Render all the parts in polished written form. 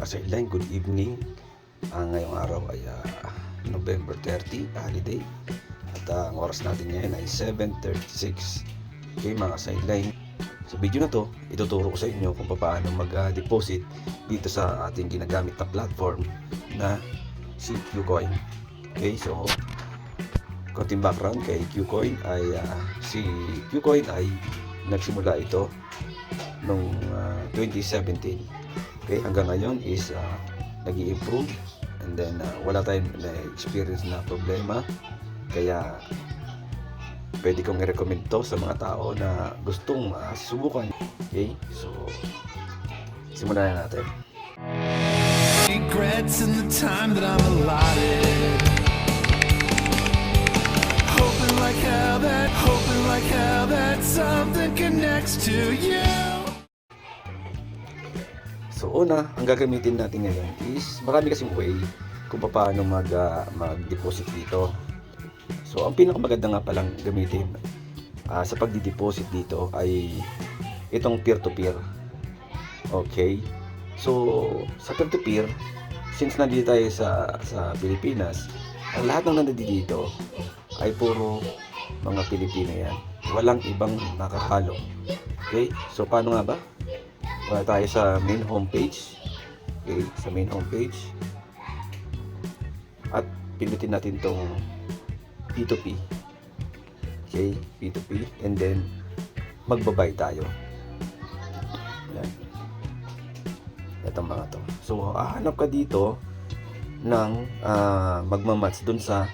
Sideline, good evening. Ngayong araw ay November 30, holiday. At ang oras natin ngayon ay 7:36. Okay mga sideline. Sa video na to, ituturo ko sa inyo kung paano mag-deposit dito sa ating ginagamit na platform na si Qcoin. Okay, so konting background kay Qcoin ay si Qcoin ay nagsimula ito noong 2017. Okay, hanggang ngayon is nag-i-improve, and then wala tayong na-experience na problema, kaya pwede kong i-recommend to sa mga tao na gustong subukan. Okay, so simulan na natin. Regrets in the time that I'm allotted. Hoping like hell that something connects to you. So una, ang gagamitin natin ngayon is marami kasing way kung paano mag-deposit dito. So ang pinakamaganda nga palang gamitin sa pagdi-deposit dito ay itong peer-to-peer. Okay? So sa peer-to-peer, since nandito tayo sa Pilipinas, ang lahat ng nandito dito ay puro mga Pilipino yan. Walang ibang nakahalo. Okay? So paano nga ba? Wala tayo sa main homepage. Okay, sa main homepage. At pinutin natin tong P2P. Okay, P2P. And then, magbabay tayo. Yan. Itong mga to. So, hahanap ka dito ng magmamatch dun sa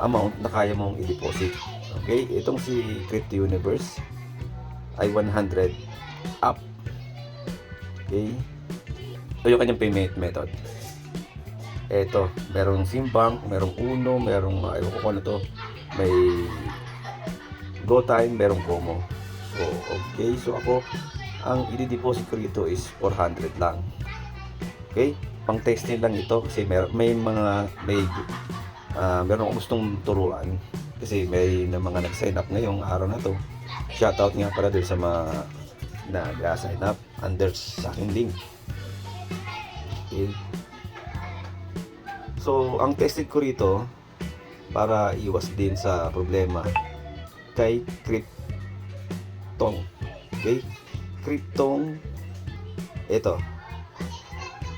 amount na kaya mong i-deposit. Okay, itong si Crypto Universe ay 100 up. Okay. Ito yung kanyang payment method. Ito, merong Simbank, merong Uno, merong ayoko ko na to. May GoTime, merong Como. So, okay. So, ako, ang i-deposit ko rito is 400 lang. Okay? Pang testing lang ito kasi meron akong gustong turuan kasi may na mga nag-sign up ngayong araw na to. Shoutout nga para din sa mga nag-sign up under sa aking link. Okay. So, ang tested ko rito para iwas din sa problema kay Cryptong. Okay? Cryptong, ito.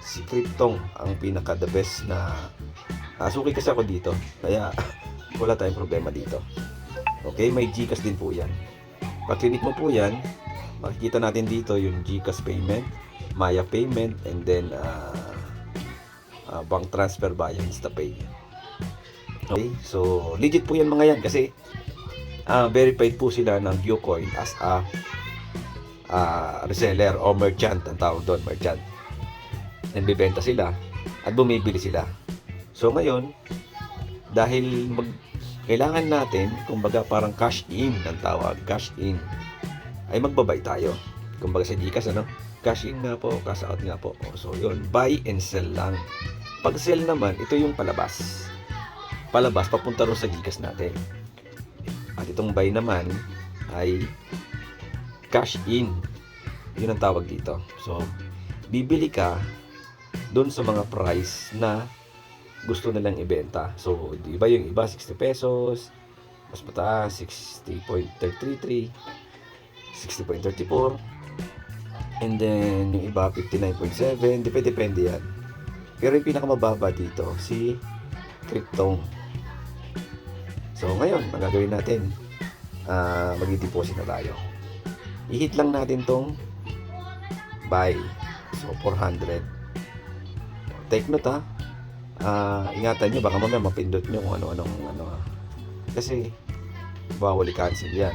Si Cryptong ang pinaka the best na suki kasi ako dito. Kaya wala tayong problema dito. Okay? May GCash din po yan. Pag-click mo po yan, makikita natin dito yung GCash payment, Maya payment, and then bank transfer via InstaPay. Okay, so legit po yan mga yan kasi verified po sila ng Qcoin as a reseller o merchant, ang tawag doon, merchant. Nagbebenta sila at bumibili sila. So ngayon, dahil kailangan natin, kumbaga parang cash in ang tawag, cash in, ay magbabay tayo. Kumbaga sa Gcash, cash in nga po, cash out nga po. So yun, buy and sell lang. Pag sell naman, ito yung palabas. Palabas, papunta rin sa Gcash natin. At itong buy naman ay cash in. Yun ang tawag dito. So, bibili ka doon sa mga price na gusto nilang ibenta. So, di ba yung iba 60 pesos, mas mataas 60.33, 60.34, and then yung iba 59.7, depende yan. Pero yung pinakamababa dito si Cryptong. So ngayon, ang gagawin natin, mag-deposit na tayo. I-hit lang natin tong buy. So 400. Take note ingatan nyo, baka mamaya mapindot nyo kung ano. Kasi bawal i-cancel yan.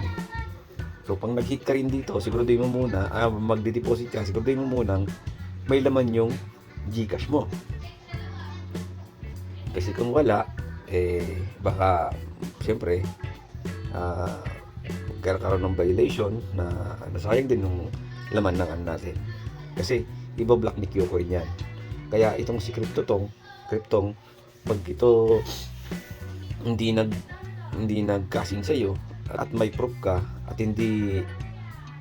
So pag nag-hit ka rin dito, siguraduhin mo muna, magde-deposit ka, siguraduhin mo muna may laman yung GCash mo. Kasi kung wala, baka siyempre magkakaroon ng violation na sayang din yung laman ng natin. Kasi iba-block ni Qcoin yan. Kaya itong si Cryptong, pag ito hindi nag-cashing sa iyo at may proof ka at hindi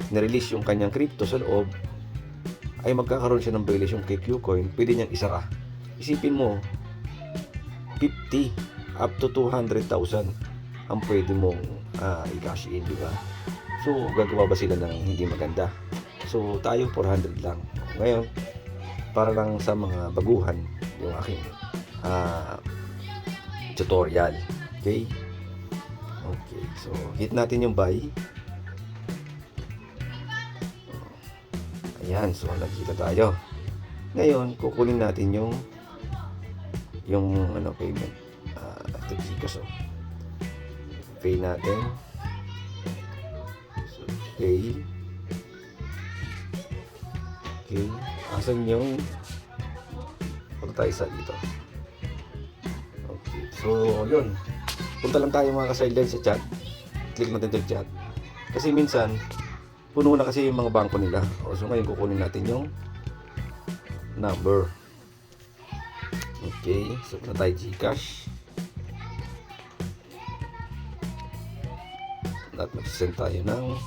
na-release yung kanyang crypto sa loob, ay magkakaroon siya ng violation kay Qcoin, pwede niyang isara. Isipin mo, 50 up to 200,000 ang pwede mong i-cash in, di ba? So, gagawa ba sila ng hindi maganda? So, tayo 400 lang. Ngayon, para lang sa mga baguhan, yung aking tutorial. Okay? Okay. So, hit natin yung buy. Ayan. So, nagkita tayo. Ngayon, kukunin natin yung payment. Ito Gcash. Pay natin. So, pay. Okay. Asan yung punta tayo sa dito. Okay. So, yun. Punta lang tayo mga ka-sideline sa chat. Click natin yung chat. Kasi minsan, puno na kasi yung mga bangko nila. So, ngayon kukunin natin yung number. Okay. So, punta tayo Gcash. At mag-send tayo ng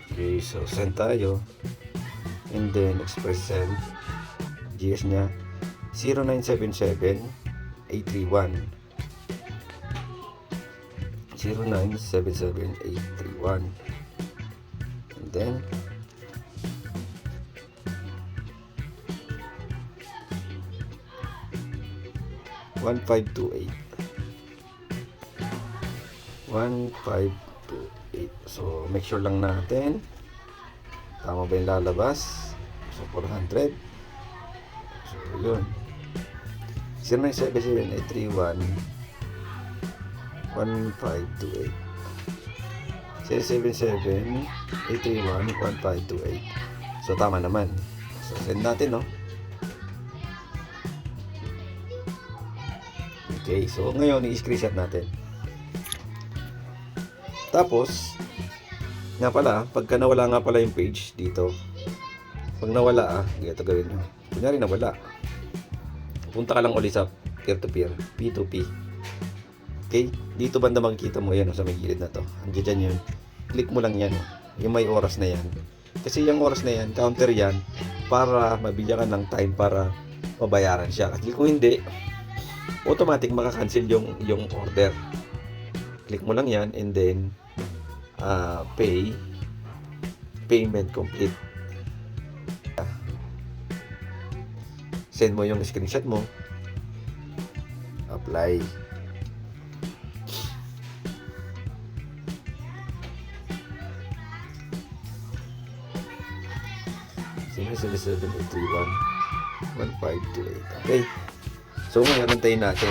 okay, so send tayo and then express send. GS nya 0977 831 0977 831 and then 1528 so make sure lang natin tama ba yung lalabas. So 400. So yun 0977-831 1528 0777-831 so tama naman. So send natin, no? Okay, so ngayon i-screenshot natin. Tapos, nga pala, pagka nawala nga pala yung page dito, pag nawala ito gawin nyo. Kunyari nawala. Punta ka lang ulit sa peer-to-peer, P2P. Okay, dito banda makikita mo yan sa may gilid na to. Andiyan dyan yun. Click mo lang yan. Yung may oras na yan. Kasi yung oras na yan, counter yan, para mabigyan ka ng time para mabayaran siya. Kasi kung hindi, automatic makakancel yung order. Click mo lang yan and then payment complete. Send mo yung screenshot mo, apply. Sige, 77831 1528. Okay. So ngayon, antayin natin.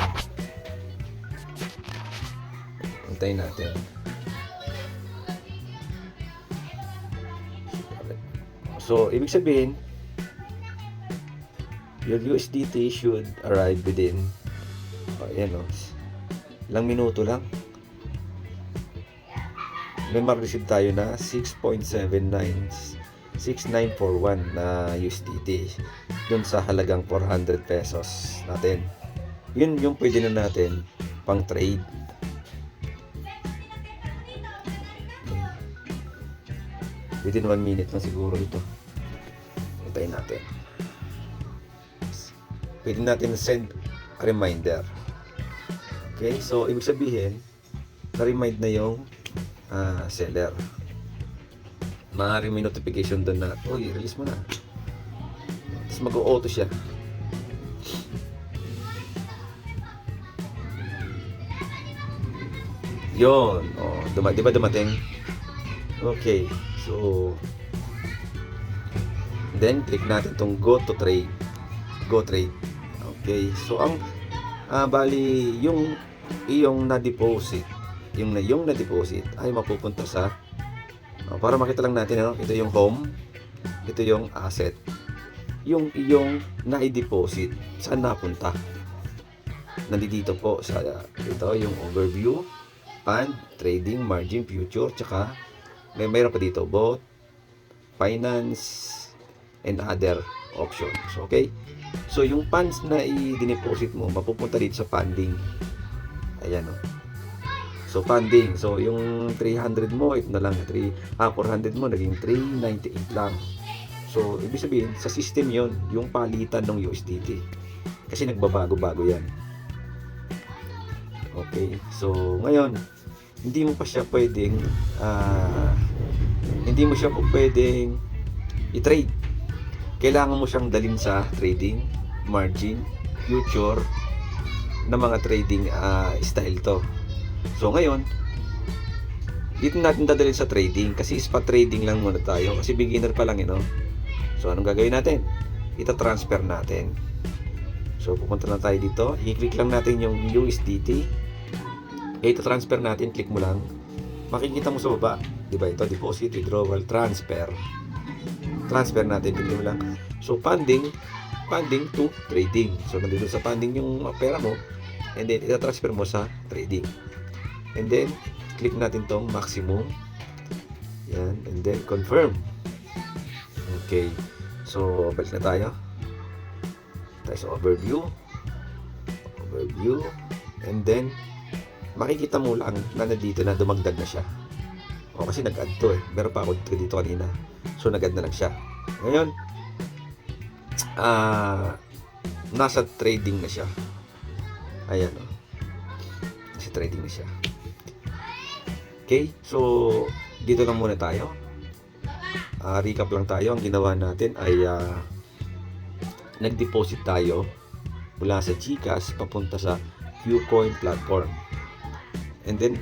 So, ibig sabihin, your USDT should arrive within ilang minuto lang. May ma-receive tayo na 6.796941 na USDT dun sa halagang 400 pesos natin. Yun yung pwede na natin pang trade. Within 1 minute na siguro ito. Hintayin natin. Pwede natin send a reminder. Okay, so ibig sabihin na-remind na yung seller. Maaaring may notification doon na, uy, release mo na. Tapos mag-auto siya. Yun. Oh, di ba dumating? Okay. So, then click natin itong go trade. Okay. So, ang bali yung iyong na-deposit, yung na-deposit ay mapupunta sa para makita lang natin, ito yung home, ito yung asset. Yung iyong na-deposit, saan napunta? Nandito po sa ito yung overview, fund, trading, margin, future, tsaka mayroon pa dito both finance and other options. Okay? So yung funds na i-deposit mo mapupunta dito sa funding. Ayan o. So, funding. So, yung 300 mo, ito na lang. 400 mo, naging 398 lang. So, ibig sabihin, sa system yon yung palitan ng USDT. Kasi nagbabago-bago yan. Okay. So, ngayon, hindi mo siya pwedeng i-trade. Kailangan mo siyang dalhin sa trading, margin, future, na mga trading style to. So ngayon, dito natin dadalhin sa trading kasi spot trading lang muna tayo kasi beginner pa lang So anong gagawin natin? Ita-transfer natin. So pupunta na tayo dito, i-click lang natin yung USDT. Ita-transfer natin, click mo lang. Makikita mo sa baba, 'di ba? Ito deposit, withdrawal, transfer. Transfer natin, click mo lang. So funding to trading. So nandito sa funding yung pera mo and then ita-transfer mo sa trading. And then, click natin tong maximum. Yan. And then, confirm. Okay. So, balik na tayo. Tayo sa overview. Overview. And then, makikita mo lang na nandito na dumagdag na siya. O, kasi nag-add to eh. Meron pa ako dito kanina. So, nag-add na lang siya. Ngayon, nasa trading na siya. Ayan o. Nasa trading na siya. Okay, so dito lang muna tayo. Recap lang tayo. Ang ginawa natin ay nag-deposit tayo mula sa GCash papunta sa Qcoin platform. And then,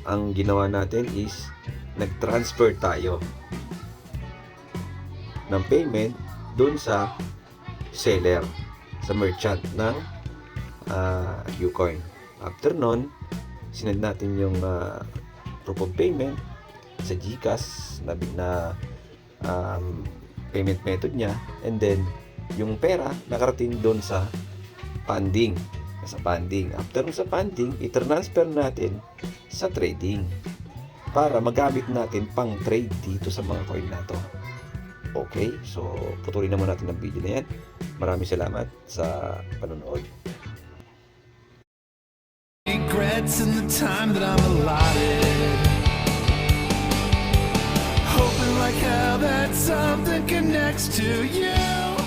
ang ginawa natin is nag-transfer tayo ng payment dun sa seller, sa merchant ng Qcoin. After nun, sinend natin yung proof of payment sa GCash na payment method niya, and then yung pera nakarating doon sa funding. After sa funding, i-transfer natin sa trading para magamit natin pang trade dito sa mga coin na to. Okay, so putulin na muna natin ang video na yan. Maraming salamat sa panonood. Regrets in the time that I'm allotted. Hoping like hell that something connects to you.